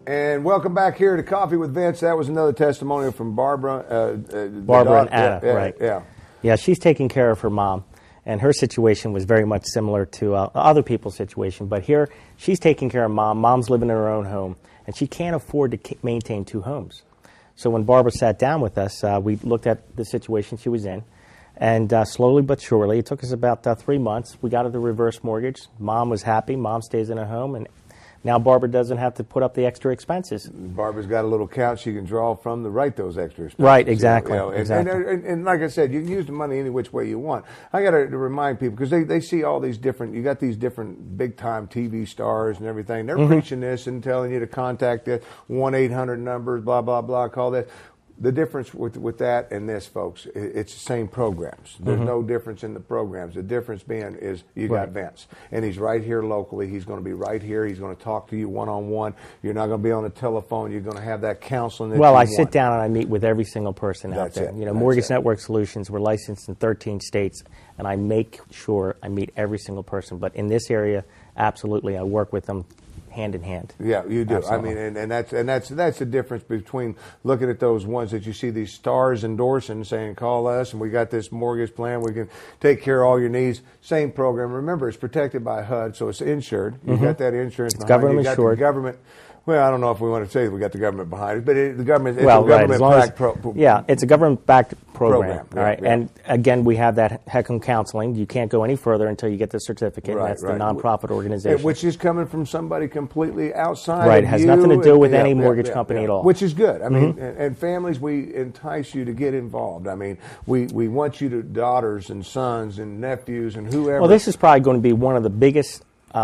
And welcome back here to Coffee with Vince. That was another testimonial from Barbara. Barbara and Anna, right. Yeah. Yeah, she's taking care of her mom, and her situation was very much similar to other people's situation. But here, she's taking care of mom. Mom's living in her own home, and she can't afford to maintain two homes. So when Barbara sat down with us, we looked at the situation she was in, and slowly but surely, it took us about 3 months. We got her the reverse mortgage. Mom was happy. Mom stays in her home, and now Barbara doesn't have to put up the extra expenses. Barbara's got a little account she can draw from to write those extra expenses. Right, exactly. And like I said, you can use the money any which way you want. I got to remind people, because they see all these different, you got these different big-time TV stars and everything. They're preaching this and telling you to contact this 1-800 numbers, blah, blah, blah, call that. The difference with that and this, folks, it's the same programs. There's no difference in the programs. The difference being is you got Vince, and he's right here locally. He's going to be right here. He's going to talk to you one-on-one. You're not going to be on the telephone. You're going to have that counseling that Well, you I want. sit down and I meet with every single person out there. You know, Mortgage Network Solutions, we're licensed in 13 states, and I make sure I meet every single person. But in this area, absolutely, I work with them hand in hand. Yeah, you do. Absolutely. I mean, and that's the difference between looking at those ones that you see these stars endorsing, saying call us and we got this mortgage plan, we can take care of all your needs. Same program. Remember, it's protected by HUD, so it's insured. You got that insurance. It's government insured. Government. Well, I don't know if we want to say that we got the government behind it, but the government. It's a government-backed yeah, it's a government-backed program. Yeah, all right, and again, we have that HECM counseling. You can't go any further until you get the certificate. Right, and that's the nonprofit organization, which is coming from somebody completely outside. Right, of has you nothing to do with any mortgage yeah, company at all. Which is good. I mean, and families, we entice you to get involved. I mean, we want you to daughters and sons and nephews and whoever. Well, this is probably going to be one of the biggest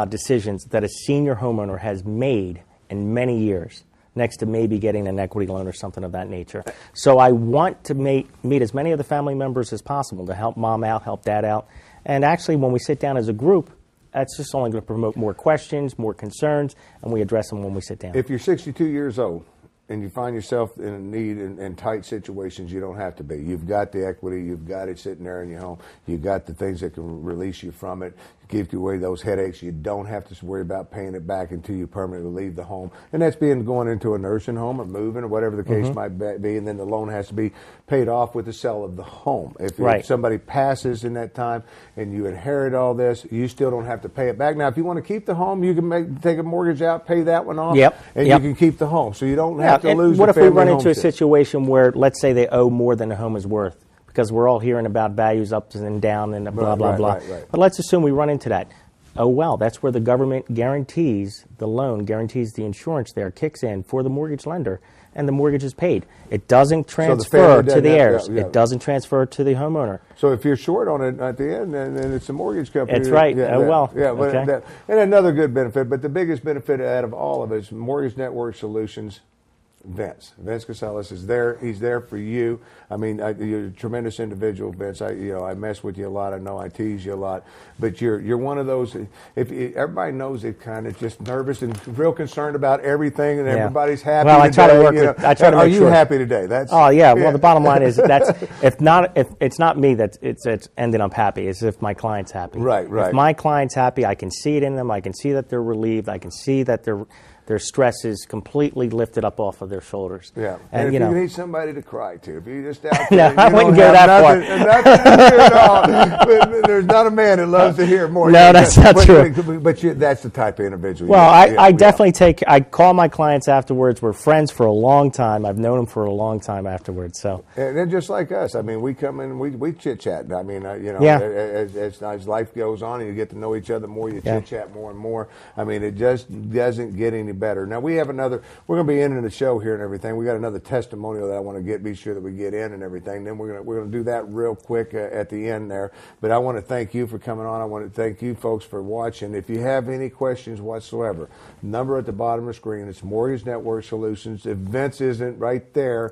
decisions that a senior homeowner has made in many years, next to maybe getting an equity loan or something of that nature. So I want to meet as many of the family members as possible to help mom out, help dad out. And actually, when we sit down as a group, that's just only going to promote more questions, more concerns, and we address them when we sit down. If you're 62 years old and you find yourself in a need in tight situations, you don't have to be. You've got the equity. You've got it sitting there in your home. You've got the things that can release you from it, give you away those headaches. You don't have to worry about paying it back until you permanently leave the home. And that's being going into a nursing home or moving or whatever the case might be. And then the loan has to be paid off with the sale of the home. If somebody passes in that time and you inherit all this, you still don't have to pay it back. Now, if you want to keep the home, you can take a mortgage out, pay that one off, and you can keep the home. So you don't have to lose what the if we family run into a homestead. situation where, let's say, they owe more than the home is worth? Because we're all hearing about values up and down and blah, blah, blah. Right. But let's assume we run into that. Oh, well, that's where the government guarantees the loan, guarantees the insurance there, kicks in for the mortgage lender, and the mortgage is paid. It doesn't transfer to the heirs. It doesn't transfer to the homeowner. So if you're short on it at the end, then it's a mortgage company. That's right. And another good benefit, but the biggest benefit out of all of it is Mortgage Network Solutions. Vince Casales is there. He's there for you. I mean, you're a tremendous individual, Vince. I mess with you a lot. I know I tease you a lot, but you're one of those. If everybody knows it, kind of just nervous and real concerned about everything, and everybody's happy. Well, I today, try to work. I try to make Are you happy today? That's. Oh yeah. Well, the bottom line is if it's not me that it's ending up happy. It's if my client's happy. Right. If my client's happy, I can see it in them. I can see that they're relieved. I can see that their stress is completely lifted up off of their shoulders. Yeah, and if you need somebody to cry to, if you just out there, no, I wouldn't go that far. There's not a man that loves to hear more. No, that's not true. But that's the type of individual. Well, I definitely I call my clients afterwards. We're friends for a long time. I've known them for a long time afterwards. So, and they're just like us. I mean, we come in, we chit chat. I mean, as life goes on and you get to know each other more, you chit chat more and more. I mean, it just doesn't get any better. Now we're going to be ending the show here and everything. We got another testimonial that I want to be sure that we get in and everything. Then we're going to do that real quick at the end there. But I want to thank you for coming on. I want to thank you folks for watching. If you have any questions whatsoever, number at the bottom of the screen. It's Mortgage Network Solutions. If Vince isn't right there,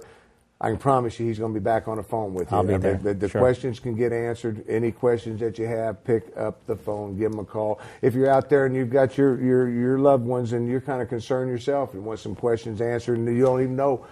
I can promise you he's going to be back on the phone with you. I'll be there. The questions can get answered. Any questions that you have, pick up the phone, give them a call. If you're out there and you've got your loved ones and you're kind of concerned yourself and want some questions answered and you don't even know,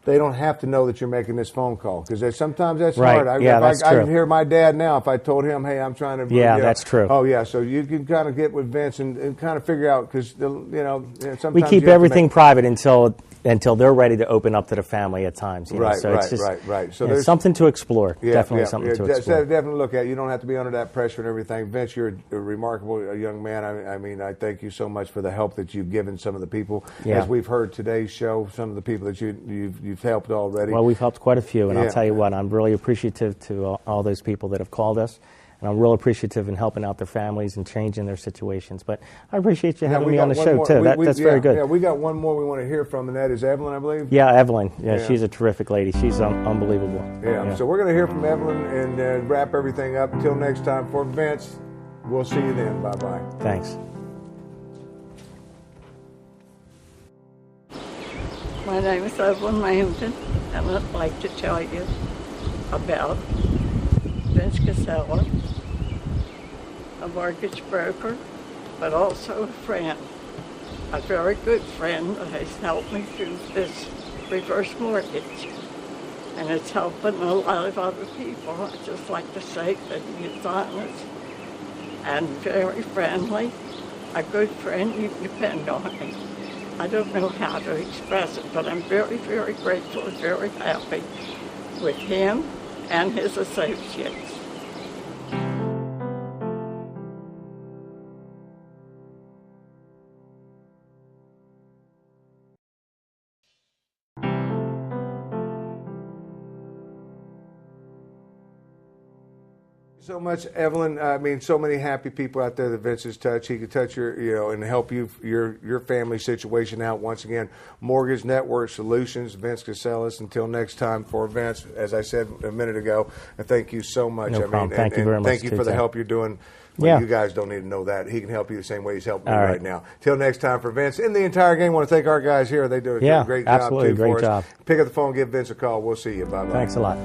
they don't have to know that you're making this phone call, because sometimes that's Right. hard. Yeah, that's I true. can hear my dad now if I told him, hey, I'm trying to. Yeah, that's true. Oh, yeah. So you can kind of get with Vince and kind of figure out, because, sometimes We you keep have to everything make- private until they're ready to open up to the family at times. You know? Right, so it's just, right. So it's there's something to explore. Definitely something to explore. Definitely look at. You don't have to be under that pressure and everything. Vince, you're a remarkable young man. I mean, I thank you so much for the help that you've given some of the people. Yeah. As we've heard today's show, some of the people that you've helped already. Well, we've helped quite a few, and Yeah. I'll tell you what, I'm really appreciative to all those people that have called us, and I'm real appreciative in helping out their families and changing their situations. But I appreciate you having me on the show, too. That's very good. Yeah, we got one more we want to hear from, and that is Evelyn, I believe. Yeah, Evelyn. Yeah, Yeah. she's a terrific lady. She's unbelievable. Yeah. So we're going to hear from Evelyn and wrap everything up. Until next time, for Vince, we'll see you then. Bye-bye. Thanks. My name is Evelyn Lambton, and I'd like to tell you about Vince Casella, a mortgage broker, but also a friend, a very good friend that has helped me through this reverse mortgage. And it's helping a lot of other people. I'd just like to say that he is honest and very friendly, a good friend you can depend on. I don't know how to express it, but I'm very, very grateful and very happy with him and his associates. So much, Evelyn. I mean, so many happy people out there that Vince has touched. He could touch your, and help you your family situation out. Once again, Mortgage Network Solutions, Vince Casellas. Until next time, for Vince, as I said a minute ago, thank you so much. No problem. Thank you very much, Thank you too, for the Tim. help you're doing. Well, Yeah. you guys don't need to know that. He can help you the same way he's helping me All right right. now. Till next time, for Vince and the entire gang, I want to thank our guys here. They do a Yeah, great job absolutely. too Great for us. job. Pick up the phone, give Vince a call. We'll see you. Bye bye. Thanks a lot.